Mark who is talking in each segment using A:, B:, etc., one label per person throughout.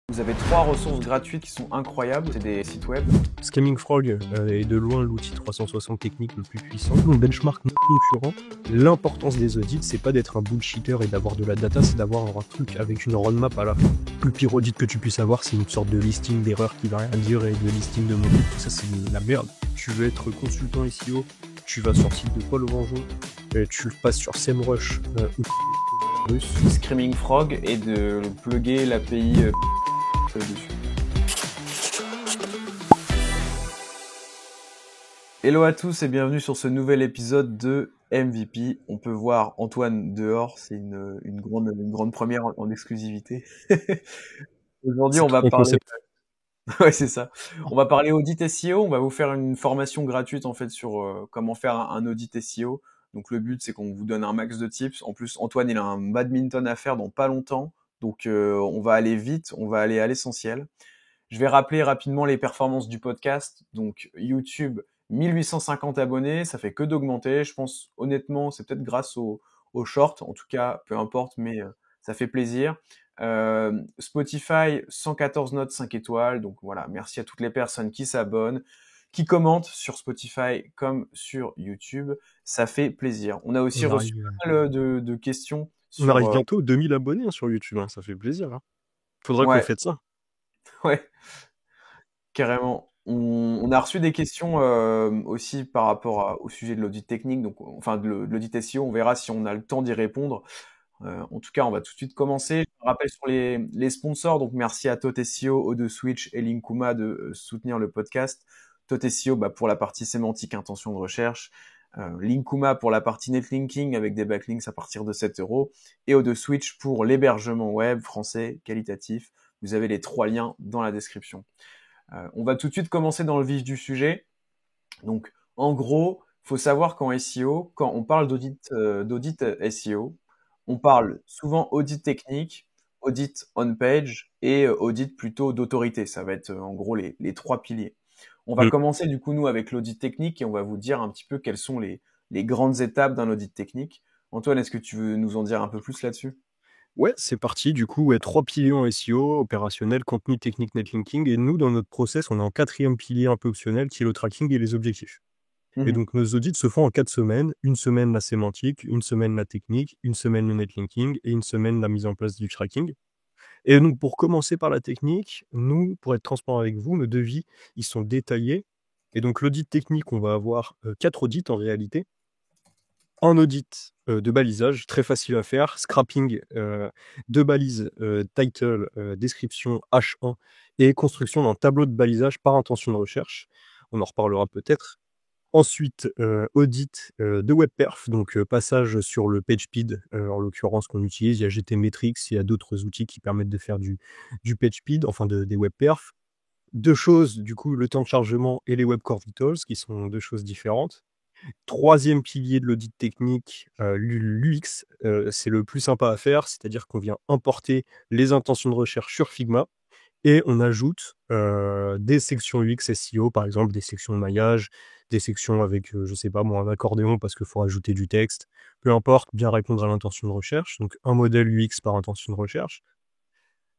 A: Vous avez 3 ressources gratuites qui sont incroyables, c'est des sites web.
B: Scamming Frog est de loin l'outil 360 technique le plus puissant. On benchmark nos concurrents. L'importance des audits, c'est pas d'être un bullshitter et d'avoir de la data, c'est d'avoir un truc avec une roadmap à la fin. Le pire audit que tu puisses avoir, c'est une sorte de listing d'erreurs qui va rien dire et de listing de mots. Tout ça, c'est de la merde. Tu veux être consultant SEO, tu vas sur le site de Paul Vangeau, tu passes sur SEMrush ou russe.
A: Screaming Frog et de plugger l'API dessus. Hello à tous et bienvenue sur ce nouvel épisode de MVP. On peut voir Antoine dehors, c'est une grande première en exclusivité. Aujourd'hui, on va parler... Ouais, c'est ça. On va parler audit SEO. On va vous faire une formation gratuite en fait sur comment faire un audit SEO. Donc le but, c'est qu'on vous donne un max de tips. En plus, Antoine, il a un badminton à faire dans pas longtemps. Donc on va aller vite, on va aller à l'essentiel. Je vais rappeler rapidement les performances du podcast. Donc YouTube, 1850 abonnés, ça fait que d'augmenter. Je pense honnêtement, c'est peut-être grâce au short. En tout cas, peu importe, mais ça fait plaisir. Spotify, 114 notes 5 étoiles. Donc voilà, merci à toutes les personnes qui s'abonnent, qui commentent sur Spotify comme sur YouTube. Ça fait plaisir. On a aussi reçu pas mal de questions.
B: On arrive bientôt aux 2000 abonnés sur YouTube, ça fait plaisir. Faudra qu'on fasse ça.
A: Ouais, carrément. On a reçu des questions aussi par rapport au sujet de l'audit technique, donc enfin de l'audit SEO. On verra si on a le temps d'y répondre. En tout cas, on va tout de suite commencer. Je me rappelle sur les sponsors, donc merci à Tot SEO, O2Switch et Linkuma de soutenir le podcast. Tot SEO pour la partie sémantique, intention de recherche. Linkuma pour la partie netlinking avec des backlinks à partir de 7 €. Et O2Switch pour l'hébergement web français qualitatif. Vous avez les 3 liens dans la description. On va tout de suite commencer dans le vif du sujet. Donc, en gros, faut savoir qu'en SEO, quand on parle d'audit SEO, on parle souvent audit technique, audit on-page et audit plutôt d'autorité. Ça va être en gros les 3 piliers. On va commencer du coup nous avec l'audit technique et on va vous dire un petit peu quelles sont les grandes étapes d'un audit technique. Antoine, est-ce que tu veux nous en dire un peu plus là-dessus ?
B: Ouais, c'est parti. Du coup, 3 piliers en SEO, opérationnel, contenu, technique, netlinking. Et nous, dans notre process, on est en 4e pilier un peu optionnel, qui est le tracking et les objectifs. Et donc, nos audits se font en 4 semaines. Une semaine, la sémantique, une semaine, la technique, une semaine, le netlinking et une semaine, la mise en place du tracking. Et donc, pour commencer par la technique, nous, pour être transparent avec vous, nos devis, ils sont détaillés. Et donc, l'audit technique, on va avoir 4 audits en réalité. Un audit de balisage, très facile à faire, scrapping de balises, title, description H1 et construction d'un tableau de balisage par intention de recherche. On en reparlera peut-être. Ensuite, audit de webperf, donc passage sur le PageSpeed, en l'occurrence qu'on utilise. Il y a GTmetrix, il y a d'autres outils qui permettent de faire du PageSpeed, enfin des webperf. 2 choses, du coup, le temps de chargement et les Web Core Vitals, qui sont 2 choses différentes. 3e pilier de l'audit technique, l'UX, c'est le plus sympa à faire, c'est-à-dire qu'on vient importer les intentions de recherche sur Figma et on ajoute des sections UX SEO, par exemple des sections de maillage, des sections avec, je sais pas moi, un accordéon parce qu'il faut ajouter du texte, peu importe, bien répondre à l'intention de recherche, donc un modèle UX par intention de recherche.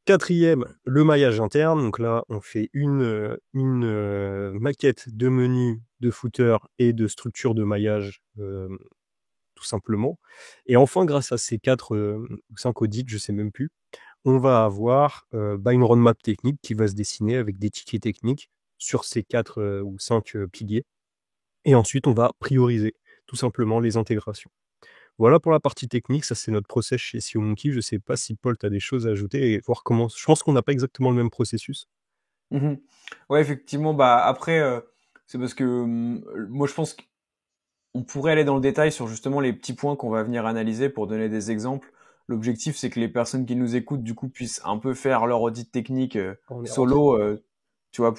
B: 4e, le maillage interne. Donc là, on fait une maquette de menu, de footer et de structure de maillage, tout simplement. Et enfin, grâce à ces 4 ou 5 audits, je sais même plus, on va avoir une roadmap technique qui va se dessiner avec des tickets techniques sur ces 4 ou 5 piliers. Et ensuite, on va prioriser tout simplement les intégrations. Voilà pour la partie technique, ça c'est notre process chez SEOmonkey. Je sais pas si Paul, tu as des choses à ajouter et voir comment... Je pense qu'on n'a pas exactement le même processus.
A: Ouais, effectivement, après, c'est parce que moi je pense qu'on pourrait aller dans le détail sur justement les petits points qu'on va venir analyser pour donner des exemples. L'objectif, c'est que les personnes qui nous écoutent, du coup, puissent un peu faire leur audit technique solo, tu vois,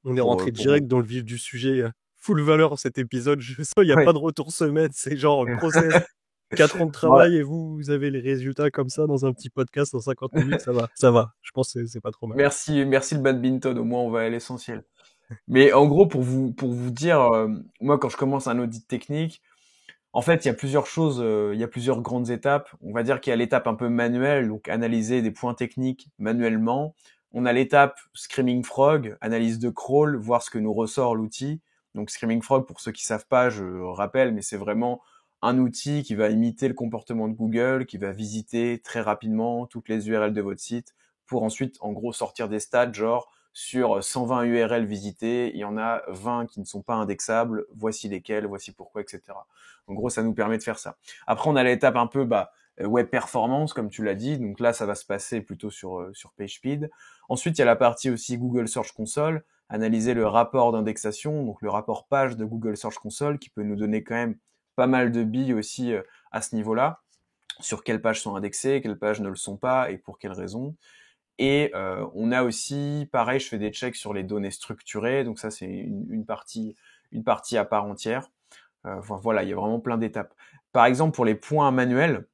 B: on est rentré direct dans le vif du sujet. Full valeur cet épisode. Je sens, il n'y a pas de retour semaine. C'est genre process. 4 ans de travail et vous avez les résultats comme ça dans un petit podcast en 50 minutes. Ça va. Je pense que c'est pas trop mal.
A: Merci le badminton. Au moins, on va à l'essentiel. Mais en gros, pour vous dire, moi, quand je commence un audit technique, en fait, il y a plusieurs choses, il y a plusieurs grandes étapes. On va dire qu'il y a l'étape un peu manuelle, donc analyser des points techniques manuellement. On a l'étape Screaming Frog, analyse de crawl, voir ce que nous ressort l'outil. Donc Screaming Frog, pour ceux qui savent pas, je rappelle, mais c'est vraiment un outil qui va imiter le comportement de Google, qui va visiter très rapidement toutes les URL de votre site pour ensuite, en gros, sortir des stats genre sur 120 URL visitées, il y en a 20 qui ne sont pas indexables, voici lesquels, voici pourquoi, etc. En gros, ça nous permet de faire ça. Après, on a l'étape un peu web performance, comme tu l'as dit. Donc là, ça va se passer plutôt sur PageSpeed. Ensuite, il y a la partie aussi Google Search Console, analyser le rapport d'indexation, donc le rapport page de Google Search Console, qui peut nous donner quand même pas mal de billes aussi à ce niveau-là, sur quelles pages sont indexées, quelles pages ne le sont pas et pour quelles raisons. Et on a aussi, pareil, je fais des checks sur les données structurées, donc ça c'est une partie à part entière. Voilà, il y a vraiment plein d'étapes. Par exemple, pour les points manuels,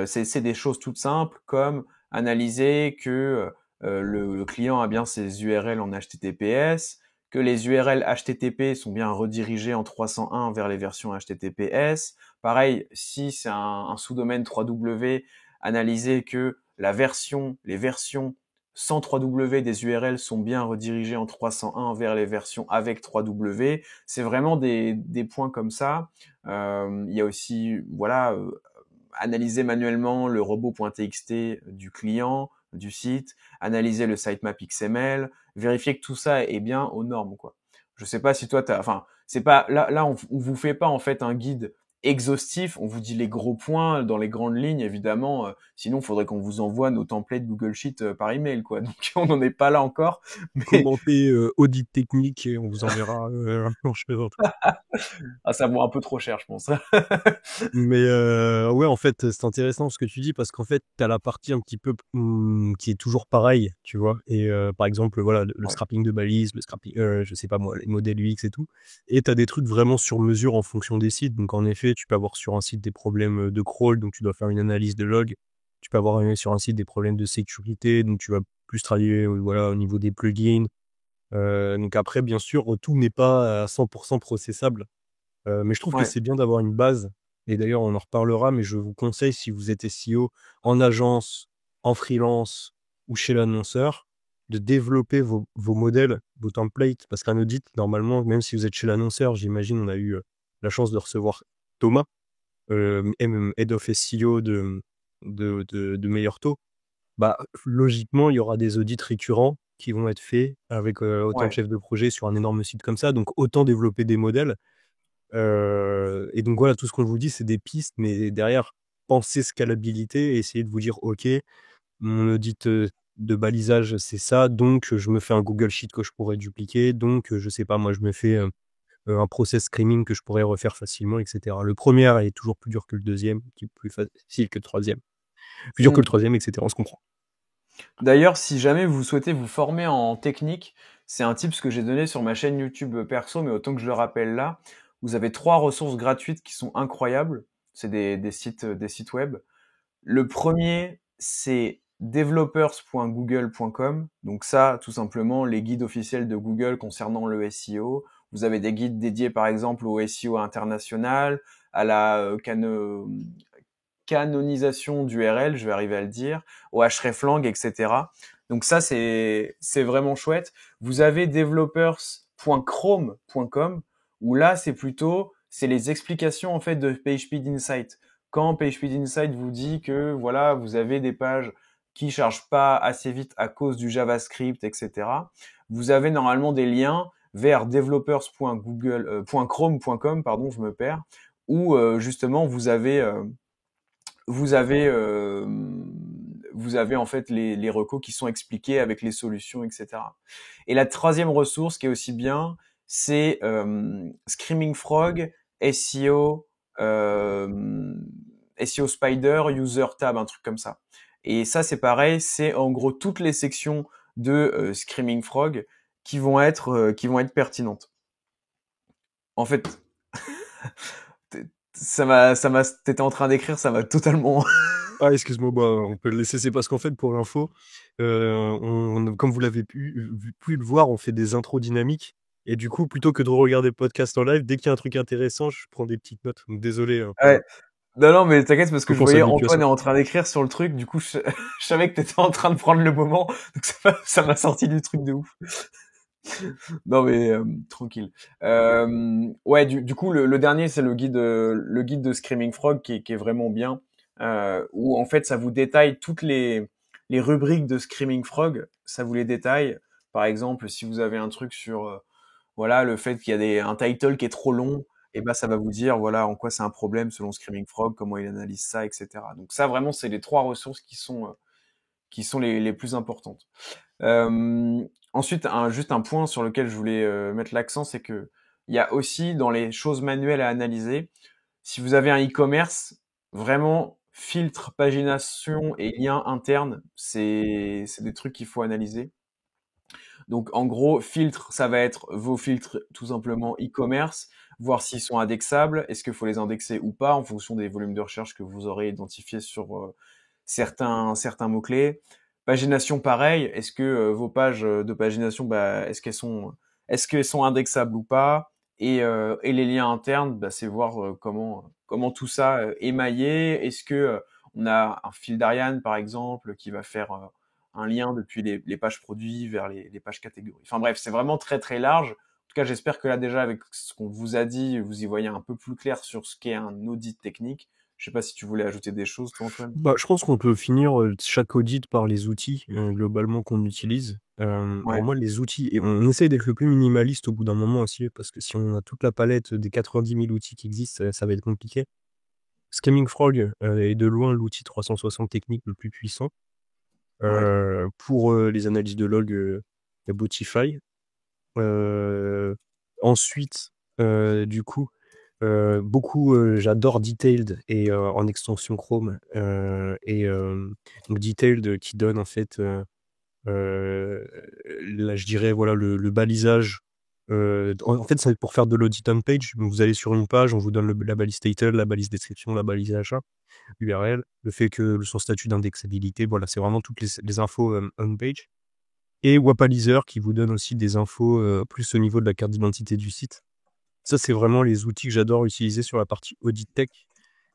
A: c'est des choses toutes simples comme analyser que le client a bien ses URL en HTTPS, que les URL HTTP sont bien redirigées en 301 vers les versions HTTPS. Pareil, si c'est un sous-domaine 3W, analyser que les versions sans 3W des URL sont bien redirigées en 301 vers les versions avec 3W. C'est vraiment des points comme ça. Il y a aussi, voilà, analyser manuellement le robot.txt du client, du site, analyser le sitemap XML, vérifier que tout ça est bien aux normes, quoi. Je sais pas si toi c'est pas, là, on vous fait pas, en fait, un guide exhaustif, on vous dit les gros points dans les grandes lignes, évidemment, sinon, il faudrait qu'on vous envoie nos templates Google Sheet par email, quoi. Donc, on n'en est pas là encore, mais
B: Commenter audit technique et on vous enverra un planche plaisante.
A: ça vaut un peu trop cher, je pense.
B: Mais ouais, en fait, c'est intéressant ce que tu dis parce qu'en fait, tu as la partie un petit peu qui est toujours pareille, tu vois. Et par exemple, voilà, le
A: Ouais.
B: scrapping de balises, le scrapping, je sais pas moi, les modèles UX et tout. Et tu as des trucs vraiment sur mesure en fonction des sites. Donc en effet, tu peux avoir sur un site des problèmes de crawl, donc tu dois faire une analyse de log. Tu peux avoir sur un site des problèmes de sécurité, donc tu vas plus travailler voilà, au niveau des plugins. Donc après, bien sûr, tout n'est pas à 100% processable. Mais je trouve que
A: Ouais.
B: c'est bien d'avoir une base. Et d'ailleurs, on en reparlera, mais je vous conseille, si vous êtes SEO en agence, en freelance ou chez l'annonceur, de développer vos modèles, vos templates. Parce qu'un audit, normalement, même si vous êtes chez l'annonceur, j'imagine, on a eu la chance de recevoir Thomas, Head of SEO de Meilleur Taux. Bah, logiquement, il y aura des audits récurrents qui vont être faits avec autant de
A: Ouais.
B: chefs de projet sur un énorme site comme ça. Donc, autant développer des modèles. Et donc voilà, tout ce qu'on vous dit, c'est des pistes, mais derrière, pensez scalabilité et essayez de vous dire, OK, mon audit de balisage, c'est ça, donc je me fais un Google Sheet que je pourrais dupliquer, donc je sais pas, moi je me fais un process screening que je pourrais refaire facilement, etc. Le premier est toujours plus dur que le deuxième, qui est plus facile que le troisième, plus dur que le
A: Hmm.
B: troisième, etc. On se comprend.
A: D'ailleurs, si jamais vous souhaitez vous former en technique, c'est un tips que j'ai donné sur ma chaîne YouTube perso, mais autant que je le rappelle là, vous avez 3 ressources gratuites qui sont incroyables. C'est des sites web. Le premier, c'est developers.google.com. Donc ça, tout simplement, les guides officiels de Google concernant le SEO. Vous avez des guides dédiés, par exemple, au SEO international, à la canonisation d'URL, je vais arriver à le dire, au hreflang, etc. Donc ça, c'est vraiment chouette. Vous avez developers.chrome.com où là, c'est les explications en fait de PageSpeed Insight. Quand PageSpeed Insight vous dit que voilà, vous avez des pages qui chargent pas assez vite à cause du JavaScript, etc. Vous avez normalement des liens vers developers.chrome.com, pardon, je me perds, où justement vous avez euh, vous avez en fait les recos qui sont expliqués avec les solutions, etc. Et la troisième ressource qui est aussi bien, c'est Screaming Frog, SEO, SEO Spider, User Tab, un truc comme ça. Et ça, c'est pareil, c'est en gros toutes les sections de Screaming Frog qui vont être pertinentes. En fait, t'étais en train d'écrire, ça m'a totalement.
B: Ah, excuse-moi, bah, on peut le laisser. C'est parce qu'en fait, pour l'info, comme vous l'avez pu le voir, on fait des intros dynamiques. Et du coup, plutôt que de regarder le podcast en live, dès qu'il y a un truc intéressant, je prends des petites notes. Donc, désolé.
A: Ouais. Non, non, mais t'inquiète, parce que
B: Faut
A: je
B: qu'on
A: voyais
B: s'habitue à
A: Antoine
B: ça.
A: est en train d'écrire sur le truc, du coup, je savais que t'étais en train de prendre le moment, donc ça m'a sorti du truc de ouf. Non, mais tranquille. Ouais, du coup, le dernier, c'est le guide de Screaming Frog qui est vraiment bien, où en fait, ça vous détaille toutes les rubriques de Screaming Frog, ça vous les détaille. Par exemple, si vous avez un truc sur voilà, le fait qu'il y a un title qui est trop long, et ben ça va vous dire voilà en quoi c'est un problème selon Screaming Frog, comment il analyse ça, etc. Donc ça vraiment c'est les trois ressources qui sont les plus importantes. Ensuite, juste un point sur lequel je voulais mettre l'accent, c'est que il y a aussi dans les choses manuelles à analyser, si vous avez un e-commerce, vraiment filtre, pagination et lien interne, c'est des trucs qu'il faut analyser. Donc en gros, filtre, ça va être vos filtres tout simplement e-commerce, voir s'ils sont indexables, est-ce qu'il faut les indexer ou pas en fonction des volumes de recherche que vous aurez identifiés sur certains mots-clés. Pagination, pareil, est-ce que vos pages de pagination, bah, est-ce qu'elles sont indexables ou pas? Et les liens internes, bah, c'est voir comment tout ça est maillé. Est-ce que on a un fil d'Ariane, par exemple, qui va faire un lien depuis les pages produits vers les pages catégories. Enfin bref, c'est vraiment très très large. En tout cas, j'espère que là déjà, avec ce qu'on vous a dit, vous y voyez un peu plus clair sur ce qu'est un audit technique. Je sais pas si tu voulais ajouter des choses, toi, Antoine.
B: Bah, je pense qu'on peut finir chaque audit par les outils globalement qu'on utilise. Pour
A: Ouais,
B: moi, les outils, et on essaye d'être le plus minimaliste au bout d'un moment aussi, parce que si on a toute la palette des 90 000 outils qui existent, ça va être compliqué. Screaming Frog est de loin l'outil 360 technique le plus puissant.
A: ouais,
B: Pour les analyses de log, il y a Botify. Ensuite, du coup, beaucoup, j'adore Detailed et en extension Chrome, donc Detailed qui donne en fait, là je dirais voilà le balisage. En fait, c'est pour faire de l'audit on page. Donc vous allez sur une page, on vous donne la balise title, la balise description, la balise achat, URL, le fait que son statut d'indexabilité, voilà, c'est vraiment toutes les infos on page. Et Wapalizer qui vous donne aussi des infos plus au niveau de la carte d'identité du site. Ça, c'est vraiment les outils que j'adore utiliser sur la partie audit tech.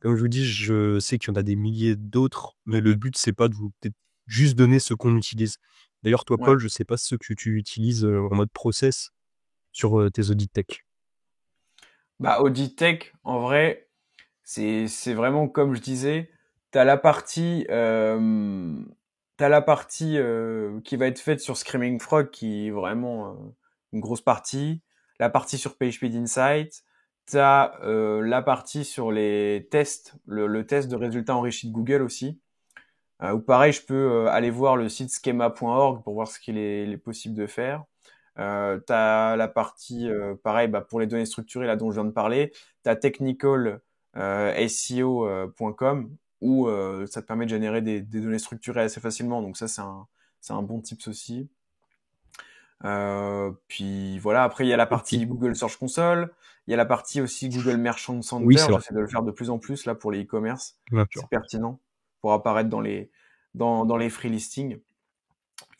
B: Comme je vous dis, je sais qu'il y en a des milliers d'autres, mais le but, c'est pas de vous peut-être juste donner ce qu'on utilise. D'ailleurs, toi,
A: ouais.
B: Paul, je sais pas ce que tu utilises en mode process sur tes audits tech.
A: Bah, audit tech, en vrai, c'est vraiment comme je disais, t'as la partie t'as la partie qui va être faite sur Screaming Frog qui est vraiment une grosse partie, la partie sur PageSpeed Insight, t'as la partie sur les tests, le test de résultats enrichis de Google aussi. Ou pareil, je peux aller voir le site schema.org pour voir ce qu'il est possible de faire. T'as la partie, pareil, bah, pour les données structurées, là dont je viens de parler. T'as technical SEO.com où ça te permet de générer des données structurées assez facilement. Donc ça, c'est un bon tips aussi. Puis voilà, après il y a la
B: Ok.
A: partie Google Search Console, il y a la partie aussi Google Merchant
B: Oui,
A: Center.
B: c'est vrai.
A: J'essaie de le faire de plus en plus là pour les e-commerce.
B: Bien
A: C'est
B: sûr.
A: pertinent pour apparaître dans les free listings.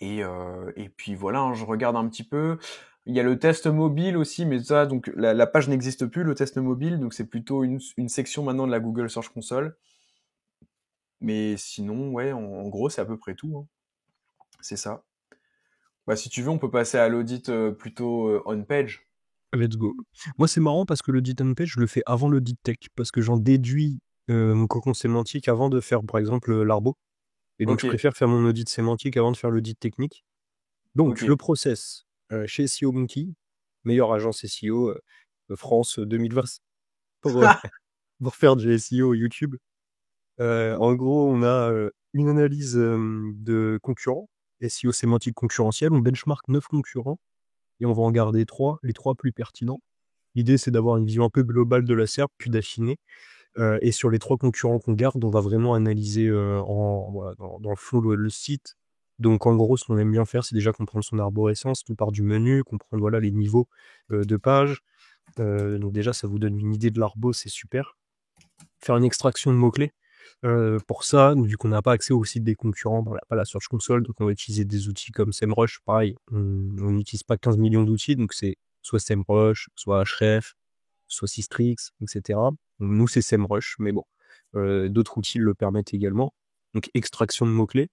A: Et puis voilà, hein, je regarde un petit peu. Il y a le test mobile aussi, mais ça, donc la page n'existe plus, le test mobile, donc c'est plutôt une section maintenant de la Google Search Console. Mais sinon, ouais, en gros, c'est à peu près tout, hein. C'est ça. Bah, si tu veux, on peut passer à l'audit plutôt on-page.
B: Let's go. Moi, c'est marrant parce que l'audit on page, je le fais avant l'audit tech, parce que j'en déduis mon cocon sémantique avant de faire, par exemple, l'Arbo. Et donc,
A: Ok,
B: je préfère faire mon audit sémantique avant de faire l'audit technique. Donc,
A: ok.
B: le process chez SEO Monkey, meilleure agence SEO France 2020 pour, pour faire du SEO YouTube. En gros, on a une analyse de concurrents, SEO sémantique concurrentiel. On benchmark 9 concurrents et on va en garder 3, les 3 plus pertinents. L'idée, c'est d'avoir une vision un peu globale de la SERP, puis d'affiner. Et sur les 3 concurrents qu'on garde, on va vraiment analyser voilà, dans le flow le site. Donc en gros, ce qu'on aime bien faire, c'est déjà comprendre son arborescence, tout part du menu, comprendre voilà, les niveaux de page. Donc déjà, ça vous donne une idée de l'arbo, c'est super. Faire une extraction de mots-clés. Pour ça, vu qu'on n'a pas accès au site des concurrents, on n'a pas la Search Console, donc on va utiliser des outils comme SEMrush. Pareil, on n'utilise pas 15 millions d'outils, donc c'est soit SEMrush, soit Href, soit Systrix, etc. Donc, nous, c'est SEMrush, mais bon. D'autres outils le permettent également. Donc, extraction de mots-clés.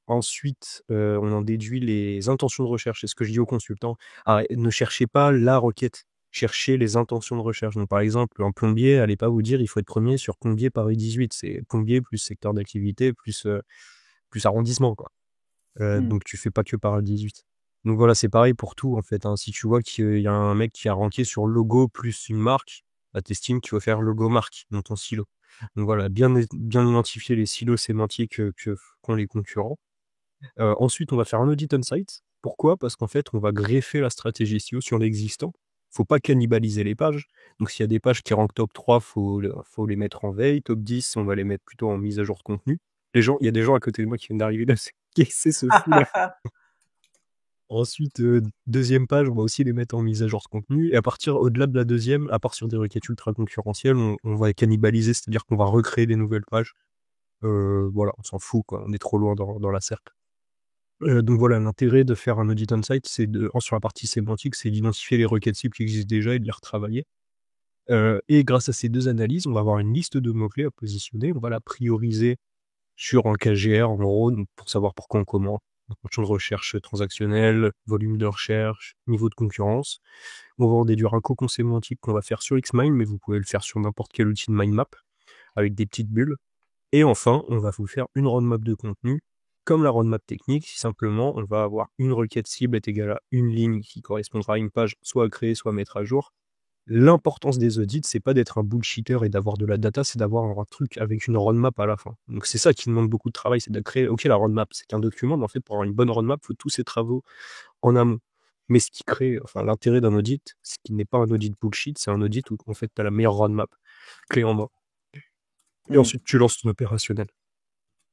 B: Ensuite, on en déduit les intentions de recherche. C'est ce que je dis aux consultants. Ne cherchez pas la requête, cherchez les intentions de recherche. Donc, par exemple, un plombier, allez pas vous dire il faut être premier sur plombier Paris 18. C'est plombier plus secteur d'activité plus arrondissement, quoi. Donc, tu fais pas que Paris 18. Donc voilà, c'est pareil pour tout en fait. Si tu vois qu'il y a un mec qui a ranké sur logo plus une marque, bah, t'estimes qu'il faut faire logo marque dans ton silo. Donc voilà, bien identifier les silos sémantiques qu'ont les concurrents. Ensuite, on va faire un audit on-site. Pourquoi? Parce qu'en fait, on va greffer la stratégie SEO sur l'existant. Faut pas cannibaliser les pages. Donc s'il y a des pages qui rankent top 3, faut les mettre en veille. Top 10, on va les mettre plutôt en mise à jour de contenu. Il y a des gens à côté de moi qui viennent d'arriver là. Qu'est-ce que c'est ce fou là? Ensuite, deuxième page, on va aussi les mettre en mise à jour de contenu. Et au-delà de la deuxième, à part sur des requêtes ultra concurrentielles, on va cannibaliser, c'est-à-dire qu'on va recréer des nouvelles pages. Voilà, on s'en fout, quoi. On est trop loin dans la cercle. Donc voilà, l'intérêt de faire un audit on-site, sur la partie sémantique, c'est d'identifier les requêtes cibles qui existent déjà et de les retravailler. Et grâce à ces deux analyses, on va avoir une liste de mots-clés à positionner. On va la prioriser sur un KGR, en gros, pour savoir pourquoi on commente. En fonction de recherche transactionnelle, volume de recherche, niveau de concurrence. On va en déduire un cocon sémantique qu'on va faire sur Xmind, mais vous pouvez le faire sur n'importe quel outil de mind map, avec des petites bulles. Et enfin, on va vous faire une roadmap de contenu. Comme la roadmap technique, si simplement on va avoir une requête cible est égale à une ligne qui correspondra à une page soit à créer, soit à mettre à jour. L'importance des audits, c'est pas d'être un bullshitter et d'avoir de la data, c'est d'avoir un truc avec une roadmap à la fin. Donc c'est ça qui demande beaucoup de travail, c'est de créer, ok, la roadmap, c'est qu'un document, mais en fait, pour avoir une bonne roadmap, il faut tous ces travaux en amont. Mais ce qui crée, l'intérêt d'un audit, c'est qu'il n'est pas un audit bullshit, c'est un audit où, en fait, tu as la meilleure roadmap, clé en main. Et ensuite, tu lances ton opérationnel.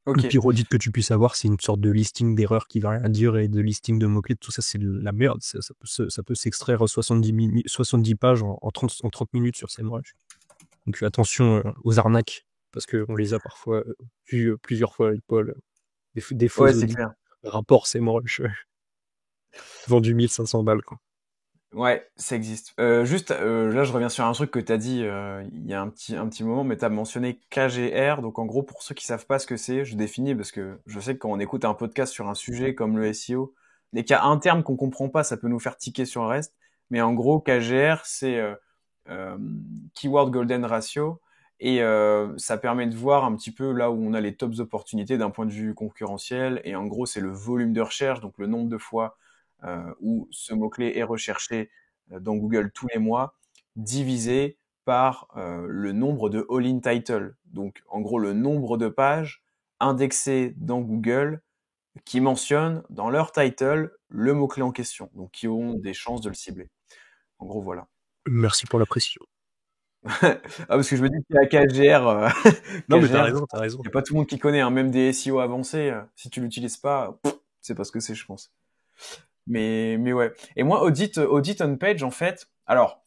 B: Le pire audit que tu puisses avoir, c'est une sorte de listing d'erreurs qui va rien dire et de listing de mots-clés. Tout ça, c'est la merde. Ça peut s'extraire 70 pages en 30 minutes sur SEMrush. Donc attention aux arnaques, parce qu'on les a parfois vues plusieurs fois avec Paul. Des faux audits. Rapport SEMrush. Vendu 1500 balles, quoi.
A: Ouais, ça existe. Juste, là, je reviens sur un truc que tu as dit il y a un petit moment, mais tu as mentionné KGR. Donc, en gros, pour ceux qui savent pas ce que c'est, je définis parce que je sais que quand on écoute un podcast sur un sujet comme le SEO, dès qu'il y a un terme qu'on comprend pas, ça peut nous faire tiquer sur le reste. Mais en gros, KGR, c'est Keyword Golden Ratio. Et ça permet de voir un petit peu là où on a les tops opportunités d'un point de vue concurrentiel. Et en gros, c'est le volume de recherche, donc le nombre de fois où ce mot-clé est recherché dans Google tous les mois, divisé par le nombre de all-in title. Donc, en gros, le nombre de pages indexées dans Google qui mentionnent dans leur title le mot-clé en question, donc qui ont des chances de le cibler. En gros, voilà.
B: Merci pour la précision.
A: Parce que je me dis qu'il y a KGR.
B: Non, mais t'as raison.
A: Il n'y a pas tout le monde qui connaît, hein, même des SEO avancés. Si tu l'utilises pas, c'est pas ce que c'est, je pense. Mais ouais. Et moi, audit on page, en fait. Alors,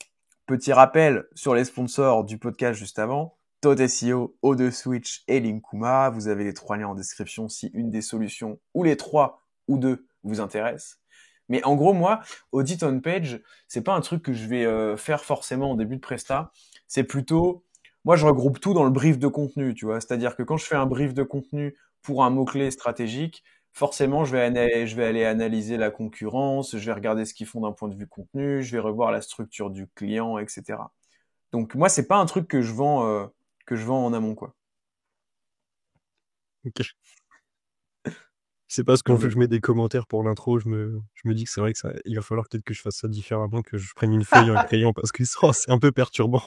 A: petit rappel sur les sponsors du podcast juste avant. Todd SEO, O2Switch et Linkuma. Vous avez les 3 liens en description si une des solutions, ou les 3 ou 2, vous intéresse. Mais en gros, moi, audit on page, c'est pas un truc que je vais faire forcément en début de Presta. C'est plutôt, moi, je regroupe tout dans le brief de contenu, tu vois. C'est-à-dire que quand je fais un brief de contenu pour un mot-clé stratégique, forcément, je vais aller analyser la concurrence, je vais regarder ce qu'ils font d'un point de vue contenu, je vais revoir la structure du client, etc. Donc moi, c'est pas un truc que je vends en amont, quoi.
B: Ok. C'est parce que je mets des commentaires pour l'intro, je me dis que c'est vrai que il va falloir peut-être que je fasse ça différemment, que je prenne une feuille et un crayon, parce que c'est un peu perturbant.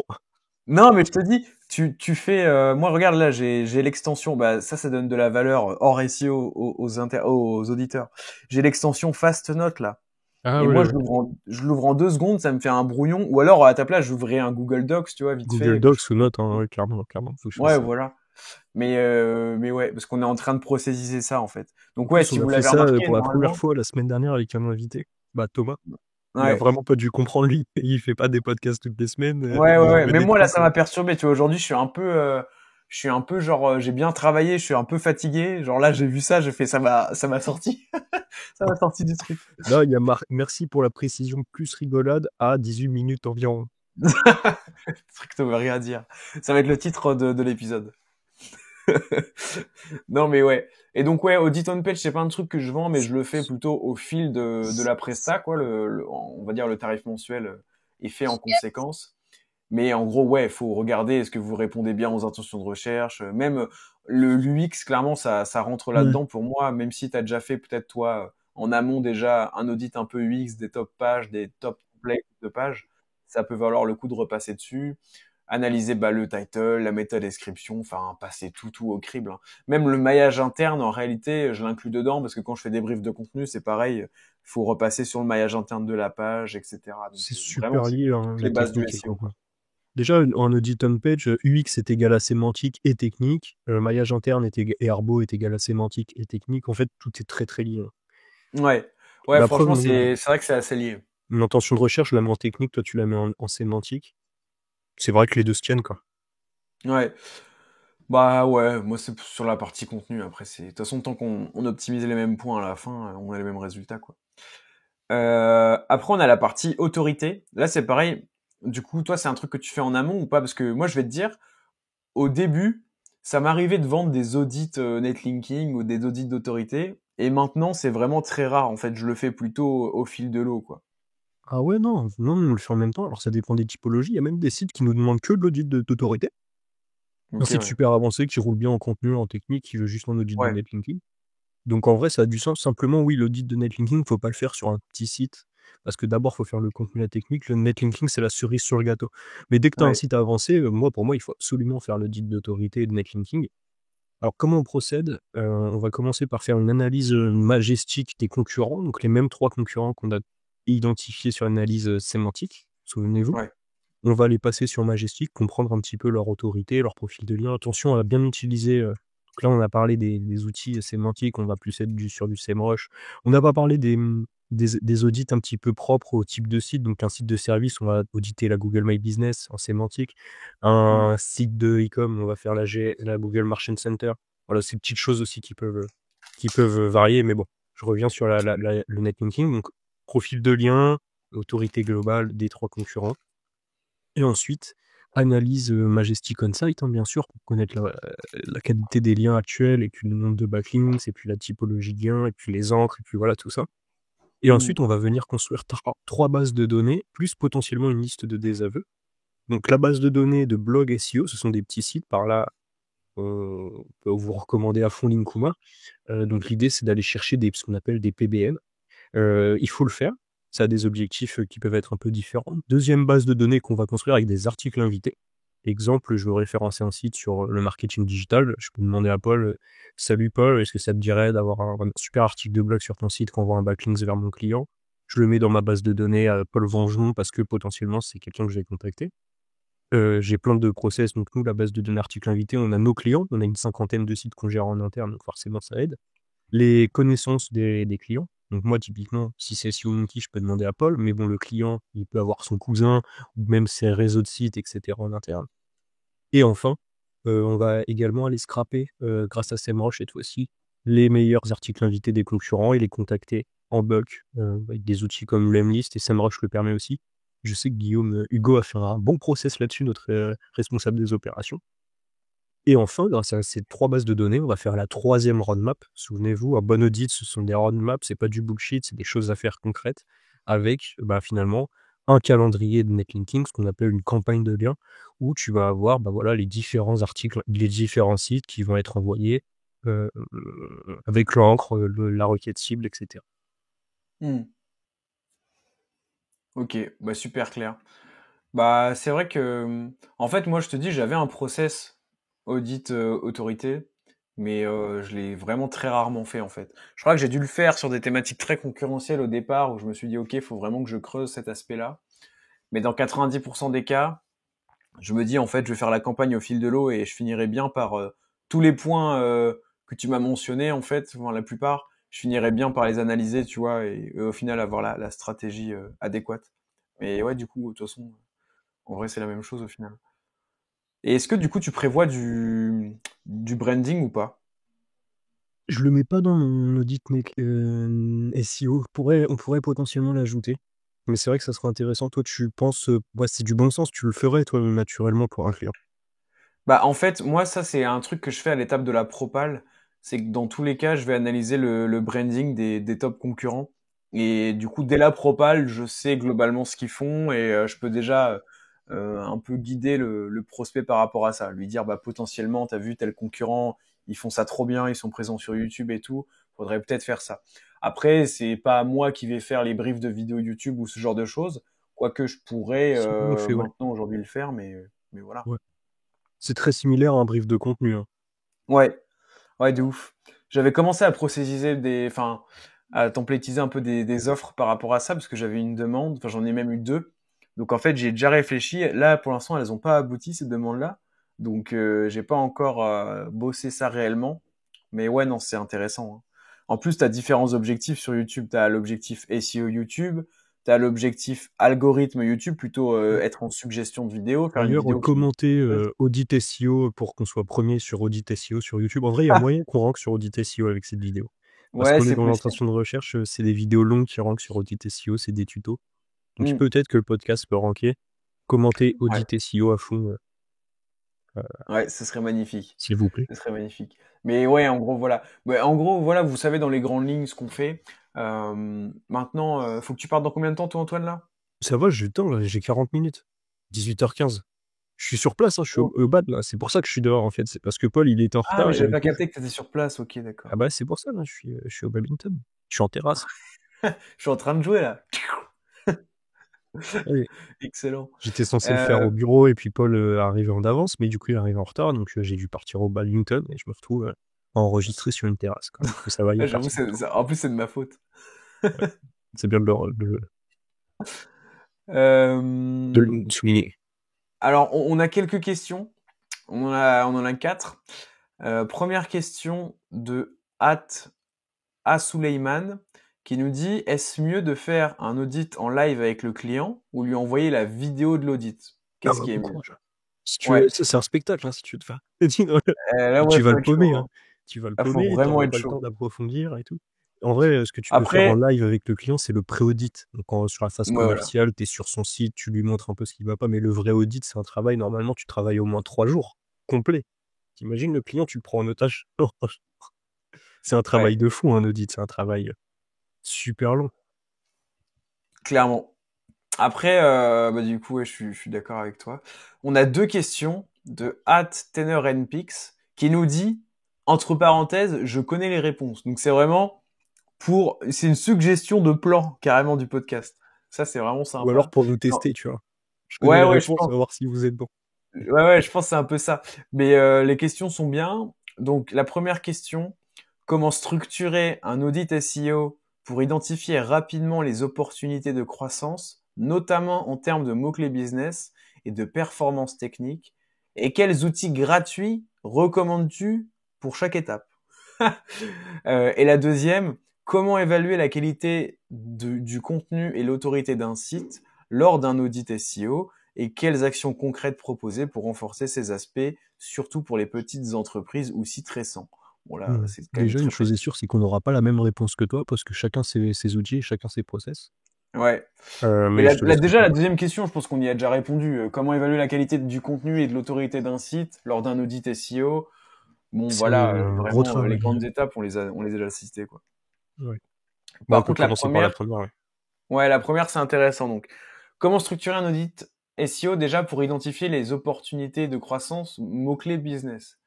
A: Non, mais je te dis, tu fais, moi regarde là, j'ai l'extension, bah ça donne de la valeur hors SEO aux auditeurs. J'ai l'extension Fast Note là.
B: Ah,
A: Et
B: ouais,
A: moi,
B: ouais.
A: je l'ouvre en 2 secondes, ça me fait un brouillon. Ou alors, à ta place, j'ouvrais un Google Docs, tu vois, vite fait.
B: Google Docs ou Notes, hein, ouais, clairement, faut que je fasse
A: Ouais,
B: ça.
A: voilà. Mais ouais, parce qu'on est en train de processiser ça, en fait. Donc
B: En
A: ouais,
B: plus,
A: si
B: on a
A: vous
B: fait
A: l'avez
B: ça
A: remarqué,
B: pour la première
A: normalement.
B: fois la semaine dernière avec un invité, Thomas. Il a
A: Ouais.
B: vraiment pas dû comprendre, lui. Il fait pas des podcasts toutes les semaines.
A: Ouais.
B: Mais
A: Mais moi, là, ça m'a perturbé, tu vois. Aujourd'hui, je suis un peu genre, j'ai bien travaillé, je suis un peu fatigué. Genre là, j'ai vu ça, j'ai fait, ça m'a sorti. Ça m'a sorti du truc.
B: Là, il y a merci pour la précision plus rigolade à 18 minutes environ.
A: Strictement rien à dire. Ça va être le titre de l'épisode. Non, mais ouais. Et donc, ouais, audit on page, c'est pas un truc que je vends, mais je le fais plutôt au fil de la presta, quoi. On va dire le tarif mensuel est fait en conséquence. Mais en gros, ouais, il faut regarder est-ce que vous répondez bien aux intentions de recherche. Même le l'UX, clairement, ça rentre
B: Ouais.
A: là-dedans pour moi, même si tu as déjà fait peut-être toi en amont déjà un audit un peu UX des top pages, des top templates de pages, ça peut valoir le coup de repasser dessus, analyser bah, le title, la méta description, enfin passer tout au crible, hein. Même le maillage interne, en réalité, je l'inclus dedans parce que quand je fais des briefs de contenu, c'est pareil, il faut repasser sur le maillage interne de la page, etc. Donc
B: C'est
A: vraiment,
B: super
A: c'est
B: lié, hein,
A: toutes
B: la
A: les bases du
B: technique et le
A: SEO,
B: contenu.
A: quoi.
B: Déjà, en audit on page, UX est égal à sémantique et technique. Maillage interne et Herbo est égal à sémantique et technique. En fait, tout est très très lié, hein.
A: Ouais, ouais,
B: La preuve,
A: franchement, c'est vrai que c'est assez lié.
B: mon intention de recherche, je la mets en technique, toi tu la mets en sémantique. C'est vrai que les deux se tiennent, quoi.
A: Ouais, bah ouais, moi c'est sur la partie contenu. Après, c'est de toute façon tant qu'on optimise les mêmes points à la fin, on a les mêmes résultats, quoi. Après, on a la partie autorité. Là, c'est pareil. Du coup, toi, c'est un truc que tu fais en amont ou pas? Parce que moi, je vais te dire, au début, ça m'arrivait de vendre des audits netlinking ou des audits d'autorité, et maintenant, c'est vraiment très rare. En fait, je le fais plutôt au fil de l'eau, quoi.
B: Ah ouais, non, non, on le fait en même temps. Alors ça dépend des typologies. Il y a même des sites qui nous demandent que de l'audit d'autorité. Un
A: Ok,
B: site
A: ouais.
B: super avancé qui roule bien en contenu, en technique, qui veut juste un audit de
A: Ouais.
B: netlinking. Donc en vrai, ça a du sens. Simplement, oui, l'audit de netlinking, faut pas le faire sur un petit site. Parce que d'abord, faut faire le contenu, la technique. Le netlinking, c'est la cerise sur le gâteau. Mais dès que tu as un
A: Ouais.
B: site avancé, pour moi, il faut absolument faire l'audit d'autorité et de netlinking. Alors, comment on procède? On va commencer par faire une analyse majestique des concurrents, donc les mêmes 3 concurrents qu'on a identifiés sur l'analyse sémantique, souvenez-vous.
A: Ouais.
B: On va les passer sur Majestic, comprendre un petit peu leur autorité, leur profil de lien. Attention à bien utiliser. Donc là, on a parlé des outils sémantiques, on va plus être sur du SEMrush. On n'a pas parlé des audits un petit peu propres au type de site. Donc, un site de service, on va auditer la Google My Business en sémantique.
A: Mm.
B: Un site de e-com, on va faire la Google Merchant Center. Voilà, ces petites choses aussi qui peuvent varier. Mais bon, je reviens sur le netlinking. Donc, profil de lien, autorité globale des 3 concurrents. Et ensuite, analyse Majestic On-Site, hein, bien sûr, pour connaître la qualité des liens actuels, et puis le nombre de backlinks, et puis la typologie de liens, et puis les encres, et puis voilà, tout ça. Et
A: Mm.
B: ensuite, on va venir construire 3 bases de données, plus potentiellement une liste de désaveux. Donc la base de données de blog SEO, ce sont des petits sites, par là, on peut vous recommander à fond Linkuma. Donc l'idée, c'est d'aller chercher ce qu'on appelle des PBN. Il faut le faire. Ça a des objectifs qui peuvent être un peu différents. Deuxième base de données qu'on va construire avec des articles invités. Exemple, je veux référencer un site sur le marketing digital. Je peux demander à Paul, salut Paul, est-ce que ça te dirait d'avoir un super article de blog sur ton site qui envoie un backlink vers mon client? Je le mets dans ma base de données à Paul Vengeon parce que potentiellement c'est quelqu'un que je vais contacter. J'ai plein de process, donc nous, la base de données articles invités, on a nos clients, on a une 50aine de sites qu'on gère en interne, donc forcément ça aide. Les connaissances des clients. Donc moi, typiquement, si c'est SEO Monkey, je peux demander à Paul, mais bon, le client, il peut avoir son cousin, ou même ses réseaux de sites, etc. en interne. Et enfin, on va également aller scraper, grâce à SEMrush cette fois-ci, les meilleurs articles invités des concurrents et les contacter en bulk, avec des outils comme Lemlist, et SEMrush le permet aussi. Je sais que Hugo a fait un bon process là-dessus, notre responsable des opérations. Et enfin, grâce à ces 3 bases de données, on va faire la 3e roadmap. Souvenez-vous, un bon audit, ce sont des roadmaps, c'est pas du bullshit, c'est des choses à faire concrètes, avec finalement un calendrier de netlinking, ce qu'on appelle une campagne de liens, où tu vas avoir voilà, les différents articles, les différents sites qui vont être envoyés euh, avec l'encre, la requête cible, etc.
A: Mm. Ok, bah super clair. Bah c'est vrai que en fait moi je te dis j'avais un process audit autorité, mais je l'ai vraiment très rarement fait en fait. Je crois que j'ai dû le faire sur des thématiques très concurrentielles au départ où je me suis dit ok, il faut vraiment que je creuse cet aspect-là. Mais dans 90% des cas, je me dis en fait je vais faire la campagne au fil de l'eau et je finirai bien par tous les points que tu m'as mentionnés en fait, enfin, la plupart, je finirai bien par les analyser, tu vois, et au final avoir la stratégie adéquate. Mais ouais, du coup, de toute façon, en vrai, c'est la même chose au final. Et est-ce que du coup, tu prévois du branding ou pas?
B: Je le mets pas dans mon audit SEO. On pourrait potentiellement l'ajouter. Mais c'est vrai que ça serait intéressant. Toi, tu penses, ouais, c'est du bon sens, tu le ferais, toi, naturellement, pour un client.
A: Bah, en fait, moi, ça, c'est un truc que je fais à l'étape de la propale. C'est que dans tous les cas, je vais analyser le branding des top concurrents. Et du coup, dès la propale, je sais globalement ce qu'ils font et je peux déjà un peu guider le prospect par rapport à ça. Lui dire, bah, potentiellement, t'as vu tel concurrent, ils font ça trop bien, ils sont présents sur YouTube et tout. Faudrait peut-être faire ça. Après, c'est pas moi qui vais faire les briefs de vidéos YouTube ou ce genre de choses. Quoique je pourrais
B: Si, nous, on fait, ouais.
A: maintenant aujourd'hui le faire, mais voilà.
B: Ouais. C'est très similaire à un brief de contenu, hein.
A: Ouais, ouais, de ouf. J'avais commencé à processiser enfin, à templétiser un peu des offres par rapport à ça, parce que j'avais une demande, enfin, j'en ai même eu deux. Donc, en fait, j'ai déjà réfléchi. Là, pour l'instant, elles ont pas abouti, ces demandes-là. Donc, j'ai pas encore bossé ça réellement. Mais ouais, non, c'est intéressant, hein. En plus, tu as différents objectifs sur YouTube. Tu as l'objectif SEO YouTube, tu as l'objectif algorithme YouTube, plutôt être en suggestion de vidéo, faire une
B: D'ailleurs,
A: vidéo qui...
B: commentez Audit SEO pour qu'on soit premier sur Audit SEO sur YouTube. En vrai, il y a moyen qu'on rank sur Audit SEO avec cette vidéo. Parce
A: Ouais,
B: qu'on est
A: c'est
B: dans
A: possible.
B: l'intention de recherche, c'est des vidéos longues qui rankent sur Audit SEO, c'est des tutos. Donc
A: Hmm.
B: peut-être que le podcast peut ranker. Commentez
A: Ouais.
B: Audit SEO à fond,
A: Ouais, ce serait magnifique.
B: s'il vous plaît.
A: Ce serait magnifique. Mais ouais, en gros, voilà. Ouais, en gros, voilà, vous savez dans les grandes lignes ce qu'on fait. Maintenant, faut que tu partes dans combien de temps, toi, Antoine, là?
B: Ça va, j'ai le temps, là, j'ai 40 minutes. 18h15. Je suis sur place, hein, je suis
A: Oh.
B: au BAD, là. C'est pour ça que je suis dehors, en fait. C'est parce que Paul, il était en
A: Ah, mais
B: retard et
A: j'avais
B: du
A: pas
B: coup...
A: capté que t'étais sur place. Ok,
B: Ah
A: d'accord.
B: bah, c'est pour ça, là, je suis au badminton. Je suis en terrasse.
A: Je suis en train de jouer, là.
B: Ouais.
A: Excellent.
B: J'étais censé le faire
A: Euh,
B: au bureau et puis Paul arrivait en avance, mais du coup il arrive en retard, donc j'ai dû partir au badminton et je me retrouve à enregistrer sur une terrasse, quoi. Mais ça va, il y a
A: J'avoue,
B: personne autour.
A: en plus, c'est de ma faute.
B: Ouais. C'est bien de
A: Euh,
B: le souligner.
A: alors, on a quelques questions. On en a quatre. Première question de A. Suleiman qui nous dit: est-ce mieux de faire un audit en live avec le client ou lui envoyer la vidéo de l'audit?
B: Ah
A: Qu'est-ce
B: bah
A: qui est
B: bon
A: mieux?
B: courage. Si tu veux,
A: Ouais,
B: ça c'est un spectacle, hein, si tu veux te faire. Dis-le.
A: là, ouais,
B: Tu vas
A: faut
B: le
A: être chaud,
B: paumer, hein.
A: hein.
B: Tu vas le
A: Là, faut
B: paumer,
A: vraiment
B: t'auras
A: être
B: pas le temps
A: chaud.
B: d'approfondir et tout. En vrai, ce que tu peux faire en
A: Après,
B: live avec le client, c'est le pré-audit. Donc sur la phase
A: ouais, voilà.
B: commerciale, tu es sur son site, tu lui montres un peu ce qui va pas, mais le vrai audit, c'est un travail, normalement, tu travailles au moins 3 jours complet. T'imagines le client, tu le prends en otage. C'est un
A: Ouais,
B: travail de fou, un audit, c'est un travail super long.
A: clairement. Après, bah, du coup, ouais, je suis d'accord avec toi. On a deux questions de @tenornpix qui nous dit, entre parenthèses, je connais les réponses. Donc c'est vraiment c'est une suggestion de plan carrément du podcast. Ça, c'est vraiment
B: Ou alors
A: sympa.
B: pour nous
A: Non.
B: tester, tu vois. Je connais
A: Ouais,
B: les
A: ouais, je
B: réponses, on
A: pense.
B: va voir si vous êtes bon.
A: Ouais, ouais, je pense que c'est un peu ça. Mais les questions sont bien. Donc, la première question, comment structurer un audit SEO pour identifier rapidement les opportunités de croissance, notamment en termes de mots-clés business et de performance technique? Et quels outils gratuits recommandes-tu pour chaque étape? Et la deuxième, comment évaluer la qualité du contenu et l'autorité d'un site lors d'un audit SEO et quelles actions concrètes proposer pour renforcer ces aspects, surtout pour les petites entreprises ou sites récents. Bon là, c'est quand même
B: Déjà, une
A: très
B: chose est
A: précis.
B: sûre, c'est qu'on n'aura pas la même réponse que toi, parce que chacun ses outils et chacun ses process.
A: Ouais. Mais
B: Mais je te laisse
A: déjà, la
B: répondre.
A: deuxième question, je pense qu'on y a déjà répondu. Comment évaluer la qualité du contenu et de l'autorité d'un site lors d'un audit SEO? Bon,
B: C'est
A: voilà,
B: un gros
A: vraiment, les
B: travail.
A: grandes étapes, on les a déjà citées, quoi.
B: Ouais. Bon, on
A: Par
B: peut
A: contre, la
B: commencer par la
A: première,
B: première, ouais.
A: ouais, la première, c'est intéressant. Donc, comment structurer un audit SEO déjà pour identifier les opportunités de croissance, mots-clés business?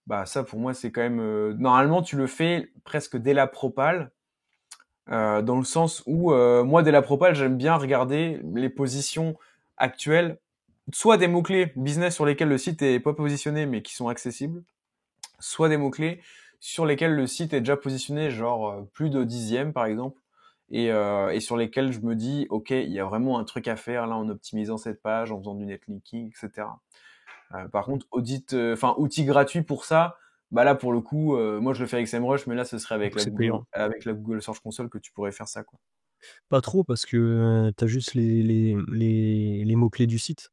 A: Bah, ça, pour moi, c'est quand même, normalement, tu le fais presque dès la propale, dans le sens où, moi, dès la propale, j'aime bien regarder les positions actuelles, soit des mots-clés business sur lesquels le site est pas positionné, mais qui sont accessibles, soit des mots-clés sur lesquels le site est déjà positionné, genre plus de 10e par exemple, et sur lesquels je me dis, ok, il y a vraiment un truc à faire là en optimisant cette page, en faisant du netlinking, etc. Par contre, outil gratuit pour ça, bah là pour le coup, moi je le fais avec SEMrush, mais là ce serait avec
B: Donc
A: la
B: c'est
A: Google,
B: payant.
A: avec la Google Search Console que tu pourrais faire ça, quoi.
B: Pas trop, parce que tu as juste les mots-clés du site.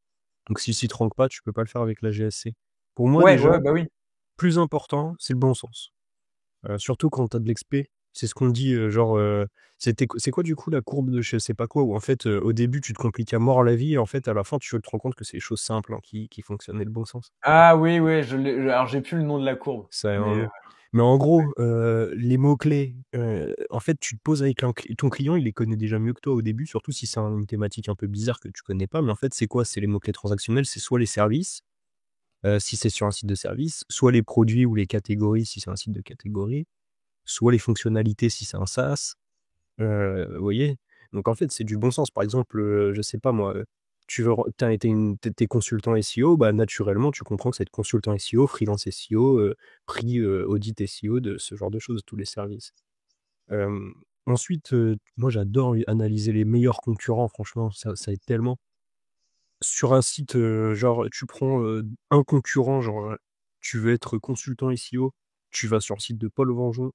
B: Donc si le site rank pas, tu peux pas le faire avec la GSC. Pour moi
A: Ouais,
B: déjà,
A: ouais, bah oui.
B: plus important, c'est le bon sens. Surtout quand tu as de l'expé. C'est ce qu'on dit, genre, c'est quoi du coup la courbe de je sais pas quoi, où en fait, au début tu te compliques à mort la vie et en fait à la fin tu te rends compte que c'est des choses simples, hein, qui fonctionnent dans le bon sens.
A: Ah oui, oui, alors j'ai plus le nom de la courbe,
B: Ça
A: mais
B: mais en gros, les mots-clés, en fait tu te poses avec ton client, il les connaît déjà mieux que toi au début, surtout si c'est une thématique un peu bizarre que tu connais pas, mais en fait c'est quoi? C'est les mots-clés transactionnels, c'est soit les services, si c'est sur un site de service, soit les produits ou les catégories si c'est un site de catégorie, soit les fonctionnalités si c'est un SaaS. Vous voyez? Donc en fait, c'est du bon sens. Par exemple, je sais pas moi, tu veux re tu été consultant SEO, bah, naturellement, tu comprends que c'est être consultant SEO, freelance SEO, prix, audit SEO, de ce genre de choses, tous les services. Hem, Ensuite, moi j'adore analyser les meilleurs concurrents, franchement, ça aide tellement. Sur un site, genre, tu prends, un concurrent, genre, tu veux être consultant SEO, tu vas sur le site de Paul Vengeon,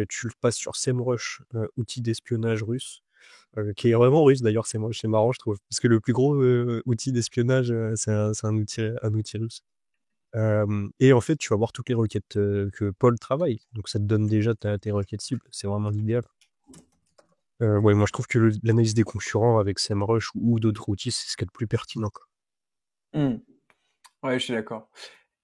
B: tu le passes sur SEMrush, outil d'espionnage russe, qui est vraiment russe d'ailleurs, SEMrush, c'est marrant je trouve, parce que le plus gros, outil d'espionnage, c'est un outil russe. Et en fait, tu vas voir toutes les requêtes, que Paul travaille, donc ça te donne déjà tes requêtes cibles, c'est vraiment l'idéal. Ouais, moi je trouve que l'analyse des concurrents avec SEMrush ou d'autres outils, c'est ce qu'il y a de plus pertinent, quoi.
A: mmh, ouais, je suis d'accord.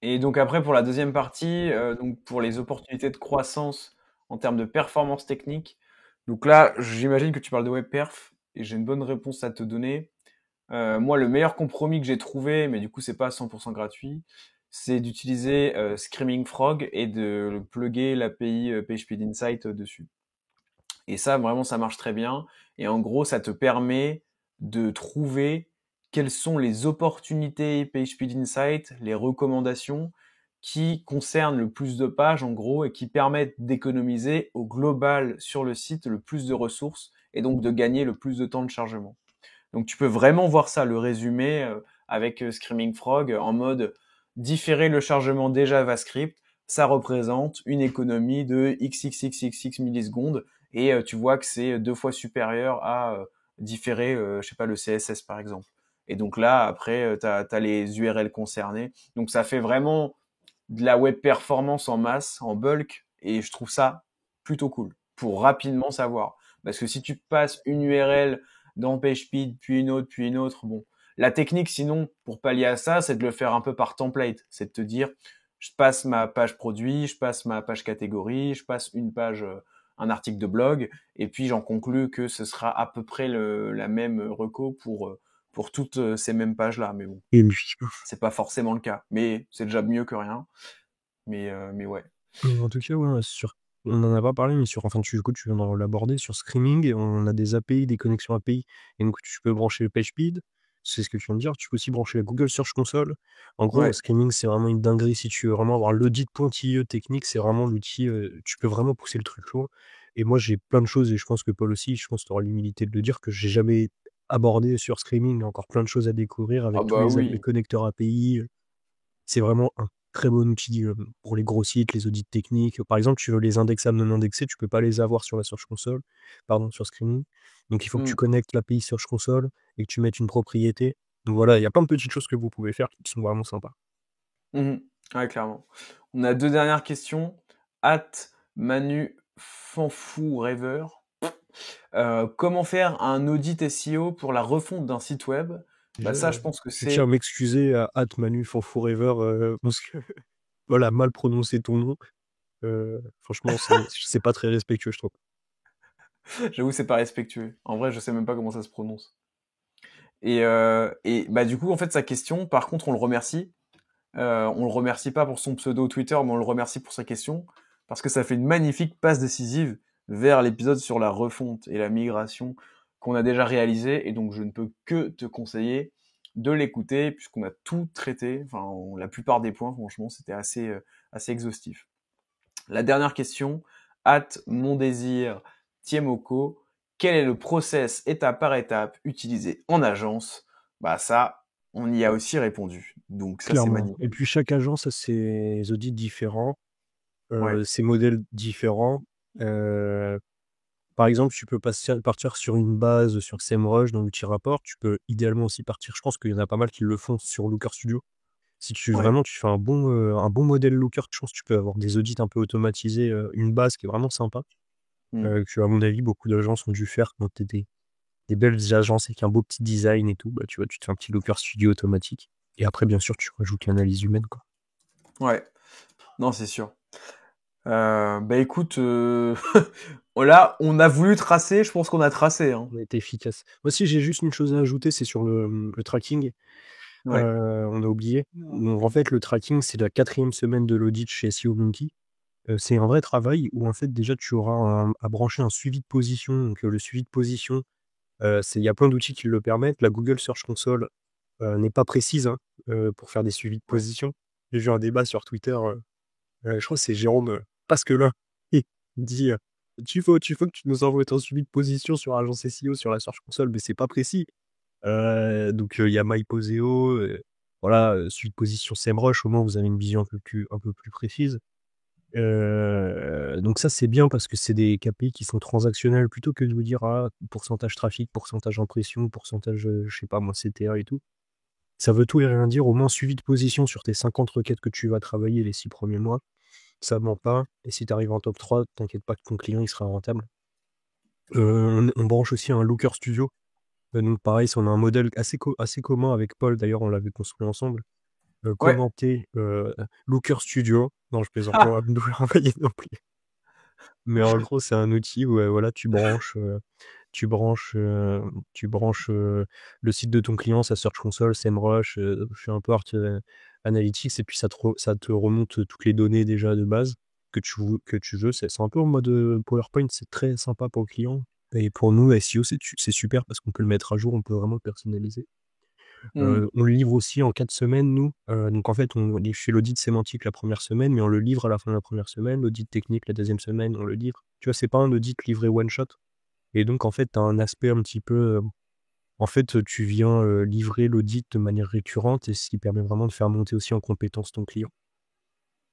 A: Et donc après, pour la deuxième partie, donc pour les opportunités de croissance en termes de performance technique, donc là, j'imagine que tu parles de WebPerf et j'ai une bonne réponse à te donner. Moi, le meilleur compromis que j'ai trouvé, mais du coup, c'est pas 100% gratuit, c'est d'utiliser Screaming Frog et de plugger l'API PageSpeed Insight dessus. Et ça, vraiment, ça marche très bien. Et en gros, ça te permet de trouver quelles sont les opportunités PageSpeed Insight, les recommandations qui concernent le plus de pages, en gros, et qui permettent d'économiser au global sur le site le plus de ressources et donc de gagner le plus de temps de chargement. Donc tu peux vraiment voir ça, le résumé avec Screaming Frog en mode différer le chargement des JavaScript, ça représente une économie de xxxxx millisecondes et tu vois que c'est 2 fois supérieur à différer, je sais pas, le CSS par exemple. Et donc là, après, tu as les URL concernés. Donc ça fait vraiment de la web performance en masse, en bulk, et je trouve ça plutôt cool pour rapidement savoir. Parce que si tu passes une URL dans PageSpeed, puis une autre, bon. La technique, sinon, pour pallier à ça, c'est de le faire un peu par template. C'est de te dire, je passe ma page produit, je passe ma page catégorie, je passe une page, un article de blog, et puis j'en conclus que ce sera à peu près la même reco pour toutes ces mêmes pages-là. Mais bon,
B: Et
A: c'est pas forcément le cas. Mais c'est déjà mieux que rien. Mais ouais.
B: en tout cas, ouais, on en a pas parlé, mais enfin, du coup, tu viens de l'aborder sur Screaming, et on a des API, des connexions API, et donc tu peux brancher le PageSpeed, c'est ce que tu viens de dire. Tu peux aussi brancher la Google Search Console. En gros,
A: Ouais.
B: Screaming, c'est vraiment une dinguerie. Si tu veux vraiment avoir l'audit pointilleux technique, c'est vraiment l'outil, tu peux vraiment pousser le truc loin. Et moi, j'ai plein de choses, et je pense que Paul aussi, je pense que tu auras l'humilité de le dire, que j'ai jamais abordé sur Screaming. Il y a encore plein de choses à découvrir
A: Ah
B: avec tous
A: bah
B: les
A: oui.
B: connecteurs API. C'est vraiment un très bon outil, pour les gros sites, les audits techniques. Par exemple, tu veux les indexables non indexés, tu peux pas les avoir sur la Search Console, pardon, sur Screaming. Donc il faut que tu
A: Mmh.
B: connectes l'API Search Console et que tu mettes une propriété. Donc voilà, il y a plein de petites choses que vous pouvez faire qui sont vraiment sympas.
A: Mmh. Ouais, clairement. On a 2 dernières questions. Manu Fanfou Rêveur. Comment faire un audit SEO pour la refonte d'un site web? Bah
B: Déjà,
A: ça, je pense que
B: je tiens à
A: c'est
B: m'excuser à @manu for forever, parce que voilà, mal prononcer ton nom, franchement, c'est pas très respectueux, je trouve.
A: j'avoue, c'est pas respectueux. En vrai, je sais même pas comment ça se prononce. Et bah du coup, en fait, sa question, par contre, on le remercie. On le remercie pas pour son pseudo Twitter, mais on le remercie pour sa question, parce que ça fait une magnifique passe décisive vers l'épisode sur la refonte et la migration qu'on a déjà réalisé, et donc je ne peux que te conseiller de l'écouter, puisqu'on a tout traité, enfin la plupart des points, franchement, c'était assez exhaustif. La dernière question, mon désir Tiemoko, quel est le process étape par étape utilisé en agence? Bah ça, on y a aussi répondu. Donc ça, c'est
B: Clairement. Et
A: magnifique.
B: puis chaque agence a ses audits différents,
A: Ouais,
B: ses modèles différents. Heu Par exemple, tu peux partir sur une base sur SEMrush dans l'outil rapport. Tu peux idéalement aussi partir, je pense qu'il y en a pas mal qui le font, sur Looker Studio. Si
A: ouais.
B: tu fais un bon modèle Looker, je pense que tu peux avoir des audits un peu automatisés, une base qui est vraiment sympa.
A: Mmh.
B: que, à mon avis, beaucoup d'agences ont dû faire quand tu des belles agences avec un beau petit design et tout. Bah, tu vois, tu te fais un petit Looker Studio automatique. Et après, bien sûr, tu rajoutes l'analyse humaine, quoi.
A: Ouais. Non, c'est sûr. Bah écoute, là, on a voulu tracer, je pense qu'on a tracé, hein.
B: On a été efficace. Moi, si j'ai juste une chose à ajouter, c'est sur le tracking.
A: Ouais.
B: On a oublié. Donc, en fait, le tracking, c'est la 4e semaine de l'audit chez SEO Monkey. C'est un vrai travail où, en fait, déjà, tu auras à brancher un suivi de position. Donc, le suivi de position, il y a plein d'outils qui le permettent. La Google Search Console n'est pas précise, hein, pour faire des suivis de
A: Ouais.
B: position. J'ai vu un débat sur Twitter, je crois que c'est Jérôme Pasquelin qui dit tu faut que tu nous envoies ton suivi de position sur Agence SEO sur la Search Console, mais c'est pas précis. Donc, il y a MyPoseo, voilà, suivi de position SEMrush, au moins vous avez une vision un peu plus précise. Donc ça, c'est bien parce que c'est des KPI qui sont transactionnels plutôt que de vous dire pourcentage trafic, pourcentage impression, pourcentage, je sais pas moi, CTA et tout. Ça veut tout et rien dire. Au moins, suivi de position sur tes 50 requêtes que tu vas travailler les 6 premiers mois, ça ment pas. Et si tu arrives en top 3, t'inquiète pas que ton client il sera rentable. On branche aussi un Looker Studio. Donc pareil, si on a un modèle assez commun avec Paul, d'ailleurs on l'avait construit ensemble.
A: Ouais.
B: Commenter Looker Studio. Non, je plaisante, on va nous l'envoyer non plus. Mais en gros, c'est un outil où voilà, tu branches, le site de ton client, sa Search Console, SEMrush, je fais un peu Analytics, et puis ça te remonte toutes les données déjà de base que tu veux. C'est un peu en mode PowerPoint, c'est très sympa pour le client. Et pour nous, SEO, c'est super parce qu'on peut le mettre à jour, on peut vraiment le personnaliser.
A: Mmh.
B: On le livre aussi en 4 semaines, nous. Donc en fait, on fait l'audit sémantique la première semaine, mais on le livre à la fin de la première semaine. L'audit technique la deuxième semaine, on le livre. Tu vois, c'est pas un audit livré one shot. Et donc, en fait, tu as un aspect un petit peu. En fait, tu viens livrer l'audit de manière récurrente, et ce qui permet vraiment de faire monter aussi en compétence ton client.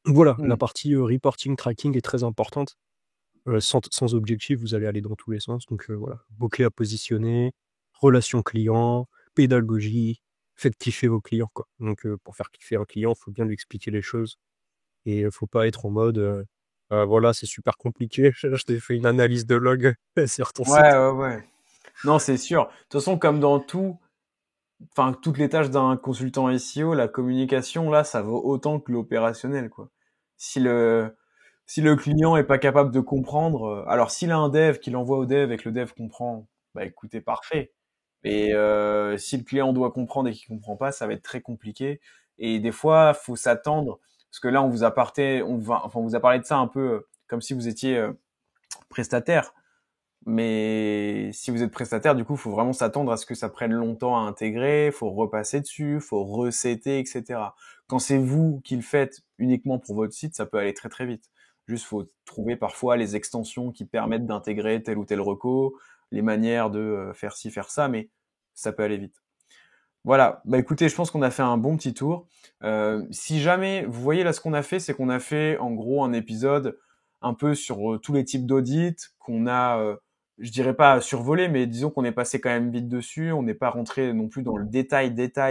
B: Voilà, la
A: Mmh.
B: partie reporting, tracking est très importante. Sans objectif, vous allez aller dans tous les sens. Donc voilà, mots-clés à positionner, relation client, pédagogie, faites kiffer vos clients, quoi. Donc pour faire kiffer un client, il faut bien lui expliquer les choses. Et faut pas être en mode voilà, c'est super compliqué. Je t'ai fait une analyse de log sur ton
A: Ouais,
B: site.
A: ouais, ouais. Non, c'est sûr. De toute façon, comme dans tout, enfin, toutes les tâches d'un consultant SEO, la communication, là, ça vaut autant que l'opérationnel, quoi. Si le, si le client est pas capable de comprendre, alors s'il a un dev, qu'il envoie au dev et que le dev comprend, bah écoutez, parfait. Mais si le client doit comprendre et qu'il comprend pas, ça va être très compliqué. Et des fois, faut s'attendre, parce que là, on vous a parlé de ça un peu comme si vous étiez prestataire. Mais si vous êtes prestataire, du coup, il faut vraiment s'attendre à ce que ça prenne longtemps à intégrer, faut repasser dessus, faut resetter, etc. Quand c'est vous qui le faites uniquement pour votre site, ça peut aller très très vite. Juste, faut trouver parfois les extensions qui permettent d'intégrer tel ou tel reco, les manières de faire ci, faire ça, mais ça peut aller vite. Voilà, bah écoutez, je pense qu'on a fait un bon petit tour. Si jamais, vous voyez là ce qu'on a fait, c'est qu'on a fait en gros un épisode un peu sur tous les types d'audits, qu'on a, je dirais pas survolé, mais disons qu'on est passé quand même vite dessus, on n'est pas rentré non plus dans le détail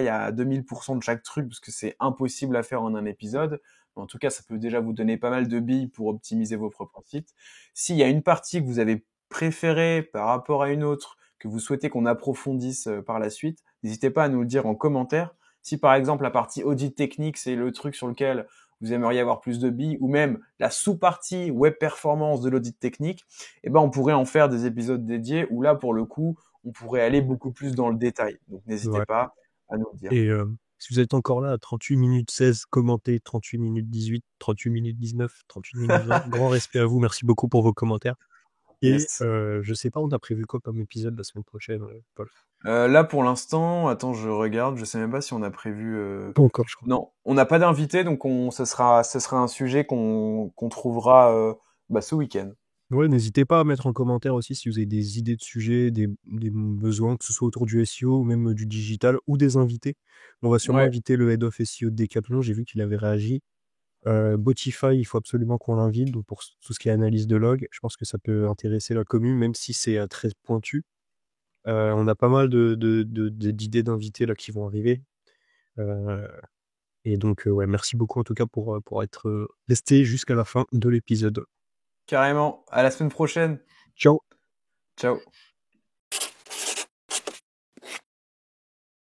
A: à 2000% de chaque truc, parce que c'est impossible à faire en un épisode. Mais en tout cas, ça peut déjà vous donner pas mal de billes pour optimiser vos propres sites. S'il y a une partie que vous avez préférée par rapport à une autre, que vous souhaitez qu'on approfondisse par la suite, n'hésitez pas à nous le dire en commentaire. Si par exemple la partie audit technique, c'est le truc sur lequel vous aimeriez avoir plus de billes, ou même la sous-partie web performance de l'audit technique, eh ben on pourrait en faire des épisodes dédiés où là, pour le coup, on pourrait aller beaucoup plus dans le détail. Donc n'hésitez
B: Ouais.
A: pas à nous le dire.
B: Et si vous êtes encore là à 38 minutes 16 commentés, 38 minutes 18, 38 minutes 19, 38 minutes 20, grand respect à vous. Merci beaucoup pour vos commentaires. Et
A: Yes.
B: je sais pas, on a prévu quoi comme épisode la semaine prochaine, Paul?
A: Là pour l'instant, attends, je regarde, je sais même pas si on a prévu.
B: Pas encore, je crois.
A: Non, on n'a pas d'invité, donc ce sera un sujet qu'on trouvera ce week-end.
B: Ouais, n'hésitez pas à mettre en commentaire aussi si vous avez des idées de sujets, des besoins, que ce soit autour du SEO ou même du digital, ou des invités. On va sûrement
A: Ouais,
B: inviter le Head of SEO de Decathlon, j'ai vu qu'il avait réagi. Botify, il faut absolument qu'on l'invite, donc pour tout ce qui est analyse de log. Je pense que ça peut intéresser la commune, même si c'est très pointu. On a pas mal d'idées d'invités là qui vont arriver. Euh, et donc, ouais, merci beaucoup en tout cas pour être resté jusqu'à la fin de l'épisode.
A: carrément. À la semaine prochaine.
B: Ciao.
A: Ciao.